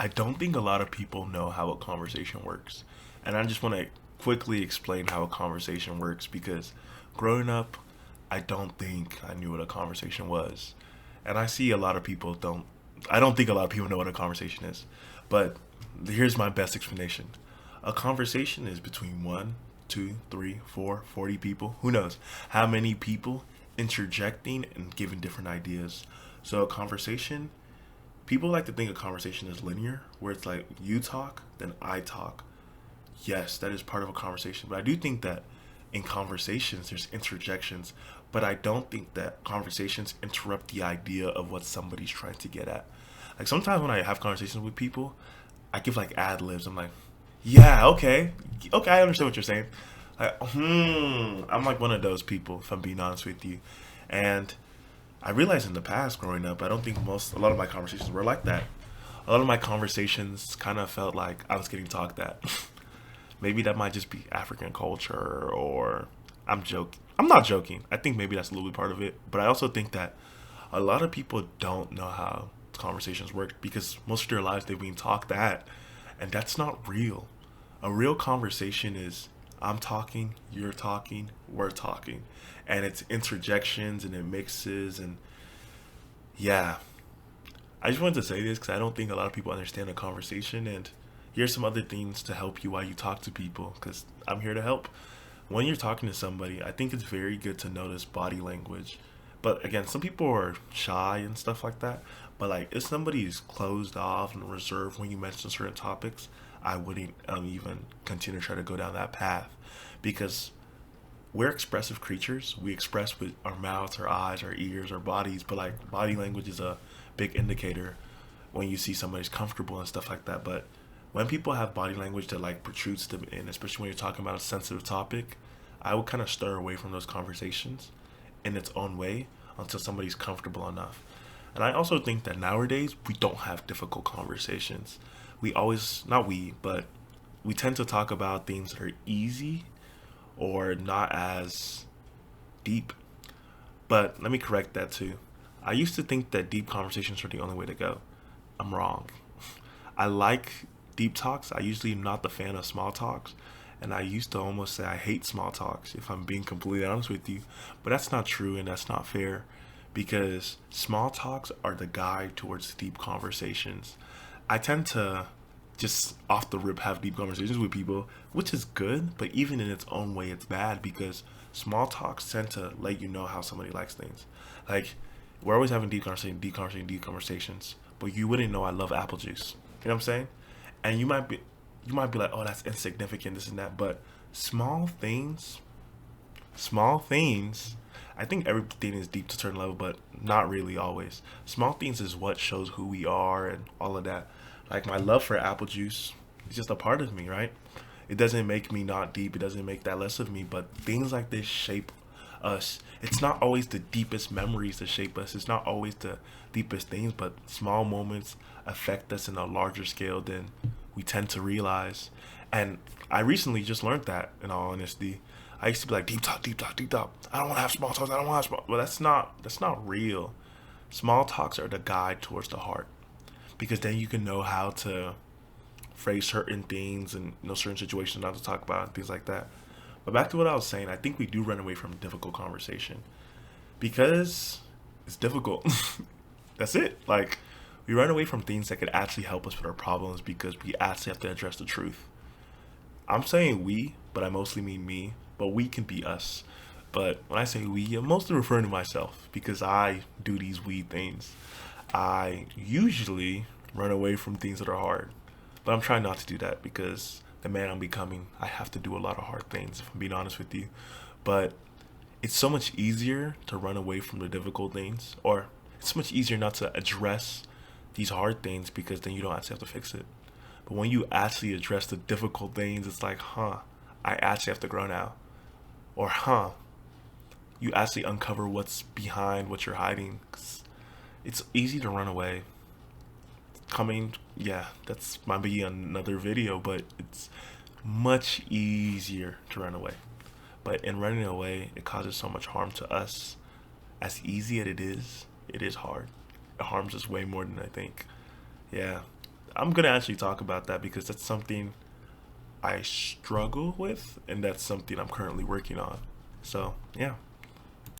I don't think a lot of people know how a conversation works. And I just want to quickly explain how a conversation works because growing up, I don't think I knew what a conversation was. And I see a lot of people don't, I don't think a lot of people know what a conversation is. But here's my best explanation. A conversation is between one, two, three, four, 40 people. Who knows how many people interjecting and giving different ideas. So a conversation, people like to think a conversation is linear, where it's like you talk, then I talk. Yes, that is part of a conversation. But I do think that in conversations, there's interjections. But I don't think that conversations interrupt the idea of what somebody's trying to get at. Like sometimes when I have conversations with people, I give like ad libs. I'm like, yeah, okay, okay, I understand what you're saying. Like, I'm like one of those people, if I'm being honest with you. And I realized in the past, growing up, I don't think a lot of my conversations were like that. A lot of my conversations kind of felt like I was getting talked at. Maybe that might just be African culture, or I'm joking. I'm not joking. I think maybe that's a little bit part of it. But I also think that a lot of people don't know how conversations work because most of their lives they've been talked at, and that's not real. A real conversation is I'm talking, you're talking, we're talking, and it's interjections and it mixes and yeah. I just wanted to say this because I don't think a lot of people understand a conversation, and here's some other things to help you while you talk to people because I'm here to help. When you're talking to somebody, I think it's very good to notice body language. But again, some people are shy and stuff like that. But like, if somebody's closed off and reserved when you mention certain topics, I wouldn't even continue to try to go down that path because we're expressive creatures. We express with our mouths, our eyes, our ears, our bodies. But like, body language is a big indicator when you see somebody's comfortable and stuff like that. But when people have body language that like protrudes them in, especially when you're talking about a sensitive topic, I would kind of stir away from those conversations in its own way until somebody's comfortable enough. And I also think that nowadays we don't have difficult conversations. We always, not we, but we tend to talk about things that are easy or not as deep. But let me correct that too. I used to think that deep conversations were the only way to go. I'm wrong. I like deep talks. I usually am not the fan of small talks. And I used to almost say I hate small talks, if I'm being completely honest with you. But that's not true and that's not fair because small talks are the guide towards deep conversations. I tend to just off the rip have deep conversations with people, which is good, but even in its own way, it's bad because small talks tend to let you know how somebody likes things. Like, we're always having deep conversations, but you wouldn't know I love apple juice. You know what I'm saying? And you might be like, oh, that's insignificant, this and that. But small things, small things. I think everything is deep to a certain level, but not really always. Small things is what shows who we are and all of that. Like my love for apple juice is just a part of me, right? It doesn't make me not deep. It doesn't make that less of me. But things like this shape us. It's not always the deepest memories that shape us. It's not always the deepest things, but small moments affect us in a larger scale than we tend to realize. And I recently just learned that, in all honesty. I used to be like deep talk, deep talk, deep talk. I don't want to have small talks. I don't want to have small. Well, that's not real. Small talks are the guide towards the heart because then you can know how to phrase certain things and know certain situations not to talk about and things like that. But back to what I was saying, I think we do run away from difficult conversation because it's difficult. That's it. Like we run away from things that could actually help us with our problems because we actually have to address the truth. I'm saying we, but I mostly mean me. But we can be us. But when I say we, I'm mostly referring to myself because I do these we things. I usually run away from things that are hard. But I'm trying not to do that because the man I'm becoming, I have to do a lot of hard things, if I'm being honest with you. But it's so much easier to run away from the difficult things, or it's so much easier not to address these hard things because then you don't actually have to fix it. But when you actually address the difficult things, it's like, I actually have to grow now. Or, you actually uncover what's behind what you're hiding. 'Cause it's easy to run away. Coming, yeah, that's might be another video, but it's much easier to run away. But in running away, it causes so much harm to us. As easy as it is hard. It harms us way more than I think. Yeah, I'm gonna actually talk about that because that's something I struggle with, and that's something I'm currently working on. So, yeah.